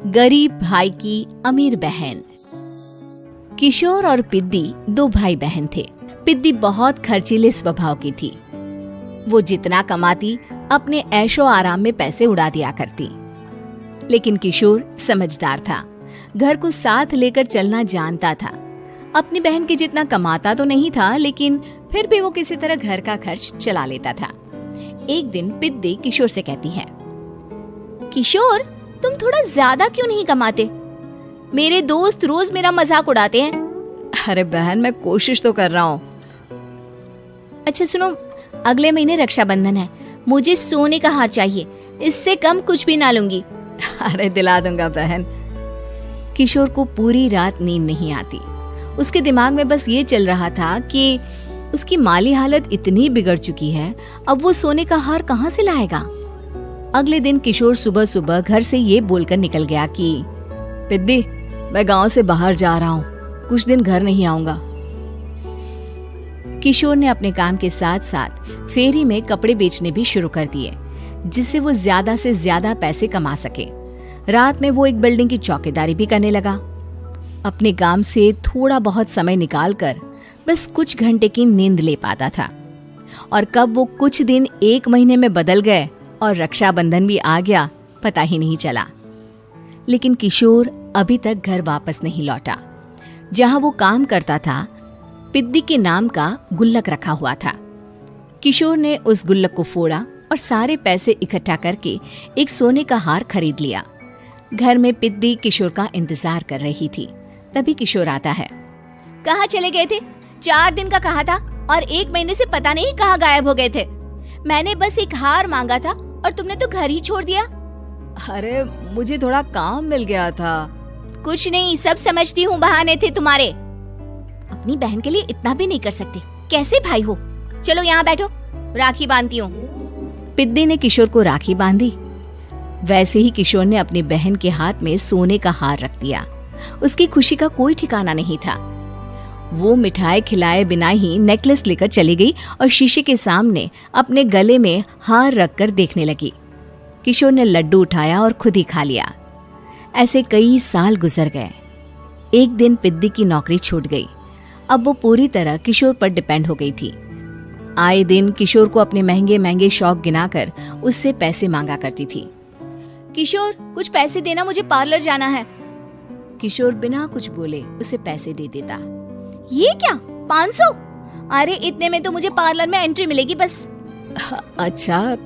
गरीब भाई की अमीर बहन। किशोर और पिद्दी दो भाई बहन थे। पिद्दी बहुत खर्चीले स्वभाव की थी। वो जितना कमाती अपने ऐशो आराम में पैसे उड़ा दिया करती। लेकिन किशोर समझदार था, घर को साथ लेकर चलना जानता था। अपनी बहन के जितना कमाता तो नहीं था, लेकिन फिर भी वो किसी तरह घर का खर्च चला लेता था। एक दिन पिद्दी किशोर से कहती है, किशोर, तुम थोड़ा ज्यादा क्यों नहीं कमाते? मेरे दोस्त रोज मेरा मजाक उड़ाते हैं। अरे बहन, मैं कोशिश तो कर रहा हूँ। अच्छा सुनो, अगले महीने रक्षाबंधन है, मुझे सोने का हार चाहिए, इससे कम कुछ भी ना लूंगी। अरे दिला दूंगा बहन। किशोर को पूरी रात नींद नहीं आती। उसके दिमाग में बस ये चल रहा था कि उसकी माली हालत इतनी बिगड़ चुकी है, अब वो सोने का हार कहाँ से लाएगा। अगले दिन किशोर सुबह सुबह घर से ये बोलकर निकल गया कि पिद्दी, मैं गांव से बाहर जा रहा हूँ, कुछ दिन घर नहीं आऊंगा। किशोर ने अपने काम के साथ साथ फेरी में कपड़े बेचने भी शुरू कर दिए, जिससे वो ज्यादा से ज्यादा पैसे कमा सके। रात में वो एक बिल्डिंग की चौकीदारी भी करने लगा। अपने काम से थोड़ा बहुत समय निकालकर बस कुछ घंटे की नींद ले पाता था। और कब वो कुछ दिन एक महीने में बदल गए और रक्षाबंधन भी आ गया, पता ही नहीं चला। लेकिन किशोर अभी तक घर वापस नहीं लौटा। जहां वो काम करता था, पिद्दी के नाम का गुल्लक रखा हुआ था। किशोर ने उस गुल्लक को फोड़ा और सारे पैसे इकट्ठा करके एक सोने का हार खरीद लिया। घर में पिद्दी किशोर का इंतजार कर रही थी। तभी किशोर आता है। कहाँ चले गए थे? 4 दिन का कहा था और 1 महीने से पता नहीं कहाँ गायब हो गए थे। मैंने बस एक हार मांगा था और तुमने तो घर ही छोड़ दिया। अरे मुझे थोड़ा काम मिल गया था। कुछ नहीं, सब समझती हूँ, बहाने थे तुम्हारे। अपनी बहन के लिए इतना भी नहीं कर सकते, कैसे भाई हो? चलो यहाँ बैठो, राखी बांधती हूँ। पिद्दी ने किशोर को राखी बांधी। वैसे ही किशोर ने अपनी बहन के हाथ में सोने का हार रख दिया। उसकी खुशी का कोई ठिकाना नहीं था। वो मिठाई खिलाए बिना ही नेकलेस लेकर चली गई और शीशे के सामने अपने गले में हार रखकर देखने लगी। किशोर ने लड्डू उठाया और खुद ही खा लिया। ऐसे कई साल गुजर गए। एक दिन पिद्दी की नौकरी छूट गई। अब वो पूरी तरह किशोर पर डिपेंड हो गई थी। आए दिन किशोर को अपने महंगे महंगे शौक गिनाकर उससे पैसे मांगा करती थी। किशोर, कुछ पैसे देना, मुझे पार्लर जाना है। किशोर बिना कुछ बोले उसे पैसे दे देता। ये क्या, 500? अरे इतने में तो मुझे पार्लर में एंट्री मिलेगी बस। अच्छा,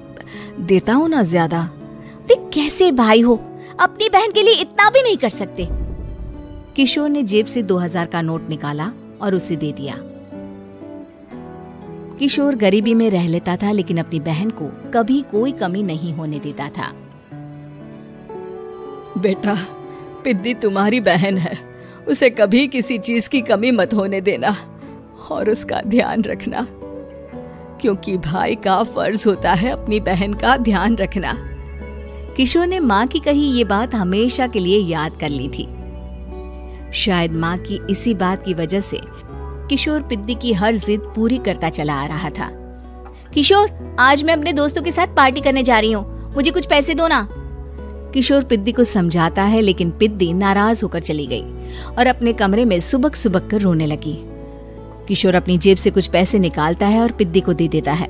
देता हूँ ना ज्यादा। अरे कैसे भाई हो, अपनी बहन के लिए इतना भी नहीं कर सकते। किशोर ने जेब से 2000 का नोट निकाला और उसे दे दिया। किशोर गरीबी में रह लेता था, लेकिन अपनी बहन को कभी कोई कमी नहीं होने देता था। बेटा, पिद्दी तुम्हारी बहन है, उसे कभी किसी चीज की कमी मत होने देना और उसका ध्यान रखना, क्योंकि भाई का फर्ज होता है अपनी बहन का ध्यान रखना। किशोर ने माँ की कही ये बात हमेशा के लिए याद कर ली थी। शायद माँ की इसी बात की वजह से किशोर पिद्दी की हर जिद पूरी करता चला आ रहा था। किशोर, आज मैं अपने दोस्तों के साथ पार्टी करने जा रही हूँ, मुझे कुछ पैसे दो ना। किशोर पिद्दी को समझाता है, लेकिन पिद्दी नाराज होकर चली गई और अपने कमरे में सुबक सुबक कर रोने लगी। किशोर अपनी जेब से कुछ पैसे निकालता है और पिद्दी को दे देता है।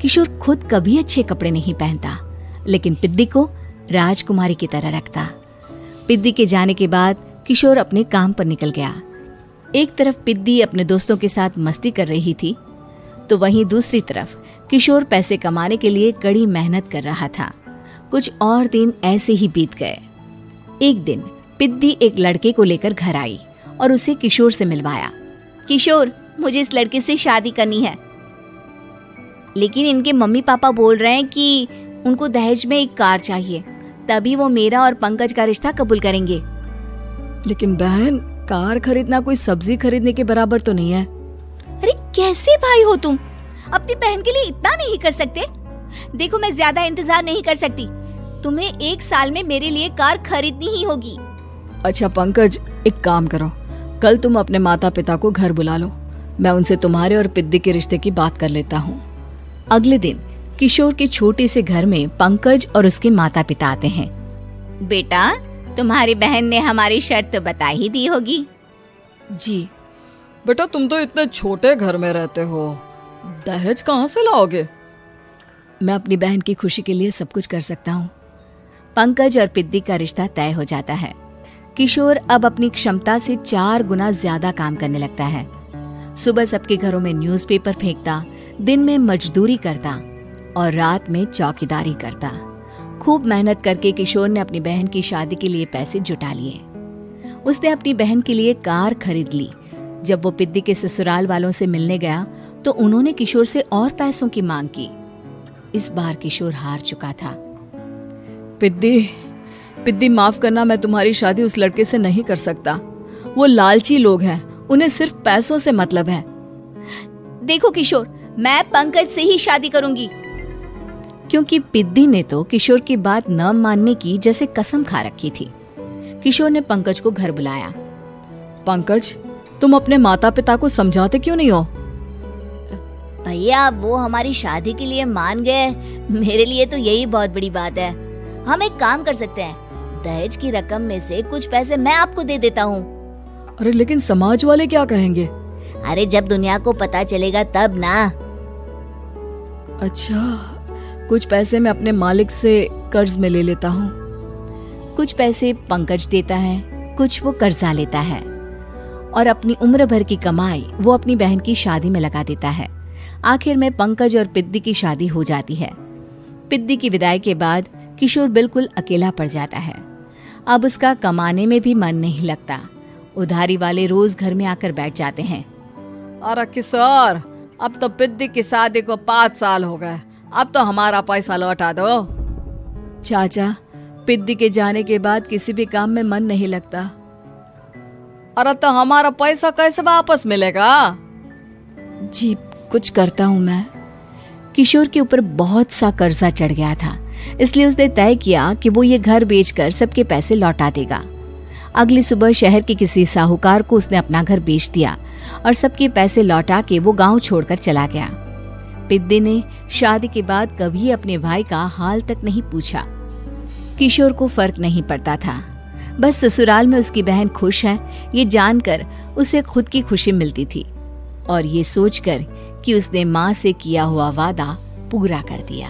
किशोर खुद कभी अच्छे कपड़े नहीं पहनता, लेकिन पिद्दी को राजकुमारी की तरह रखता। पिद्दी के जाने के बाद किशोर अपने काम पर निकल गया। एक तरफ पिद्दी अपने दोस्तों के साथ मस्ती कर रही थी, तो वहीं दूसरी तरफ किशोर पैसे कमाने के लिए कड़ी मेहनत कर रहा था। कुछ और दिन ऐसे ही बीत गए। एक दिन पिद्दी एक लड़के को लेकर घर आई और उसे किशोर से मिलवाया। किशोर, मुझे इस लड़के से शादी करनी है, लेकिन इनके मम्मी पापा बोल रहे हैं कि उनको दहेज में एक कार चाहिए, तभी वो मेरा और पंकज का रिश्ता कबूल करेंगे। लेकिन बहन, कार खरीदना कोई सब्जी खरीदने के बराबर तो नहीं है। अरे कैसे भाई हो तुम, अपनी बहन के लिए इतना नहीं कर सकते? देखो, मैं ज्यादा इंतजार नहीं कर सकती, तुम्हें 1 साल में मेरे लिए कार खरीदनी ही होगी। अच्छा पंकज, एक काम करो, कल तुम अपने माता पिता को घर बुला लो, मैं उनसे तुम्हारे और पिद्दी के रिश्ते की बात कर लेता हूँ। अगले दिन किशोर के छोटे से घर में पंकज और उसके माता पिता आते हैं। बेटा, तुम्हारी बहन ने हमारी शर्त तो बता ही दी होगी। जी बेटा, तुम तो इतने छोटे घर में रहते हो, दहेज कहाँ से लाओगे? मैं अपनी बहन की खुशी के लिए सब कुछ कर सकता हूँ। पंकज और पिद्दी का रिश्ता तय हो जाता है। किशोर अब अपनी क्षमता से 4 गुना ज्यादा काम करने लगता है। सुबह सबके घरों में न्यूज़पेपर फेंकता, दिन में मजदूरी करता और रात में चौकीदारी करता। खूब मेहनत करके किशोर ने अपनी बहन की शादी के लिए पैसे जुटा लिए। उसने अपनी बहन के लिए कार खरीद ली। जब वो पिद्दी के ससुराल वालों से मिलने गया तो उन्होंने किशोर से और पैसों की मांग की। इस बार किशोर हार चुका था। पिद्दी माफ करना, मैं तुम्हारी शादी उस लड़के से नहीं कर सकता। वो लालची लोग हैं, उन्हें सिर्फ पैसों से मतलब है। देखो किशोर, मैं पंकज से ही शादी करूंगी। क्योंकि पिद्दी ने तो किशोर की बात न मानने की जैसे कसम खा रखी थी। किशोर ने पंकज को घर बुलाया। पंकज, तुम अपने माता पिता को समझाते क्यों नहीं हो? भैया, वो हमारी शादी के लिए मान गए, मेरे लिए तो यही बहुत बड़ी बात है। हम एक काम कर सकते हैं, दहेज की रकम में से कुछ पैसे मैं आपको दे देता हूँ। अरे लेकिन समाज वाले क्या कहेंगे? अरे जब दुनिया को पता चलेगा तब ना। अच्छा, कुछ पैसे मैं अपने मालिक से कर्ज में ले लेता हूँ। कुछ पैसे पंकज देता है, कुछ वो कर्जा लेता है और अपनी उम्र भर की कमाई वो अपनी बहन की शादी में लगा देता है। आखिर में पंकज और पिद्दी की शादी हो जाती है। पिद्दी की विदाई के बाद किशोर बिल्कुल अकेला पड़ जाता है। अब उसका कमाने में भी मन नहीं लगता। उधारी वाले रोज घर में आकर बैठ जाते हैं। अरे किशोर, अब तो पिद्दी की शादी को 5 साल हो गए, अब तो हमारा पैसा लौटा दो। चाचा, पिद्दी के जाने के बाद किसी भी काम में मन नहीं लगता। अरे तो हमारा पैसा कैसे वापस मिलेगा? जी, कुछ करता हूँ मैं। किशोर के ऊपर बहुत सा कर्जा चढ़ गया था, इसलिए उसने तय किया कि वो ये घर बेचकर सबके पैसे लौटा देगा। अगली सुबह शहर के किसी साहूकार को उसने अपना घर बेच दिया और सबके पैसे लौटा के वो गांव छोड़कर चला गया। पिद्दी ने शादी के बाद कभी अपने भाई का हाल तक नहीं पूछा। किशोर को फर्क नहीं पड़ता था। बस ससुराल में उसकी बहन खुश है, ये जानकर उसे खुद की खुशी मिलती थी और ये सोचकर कि उसने माँ से किया हुआ वादा पूरा कर दिया।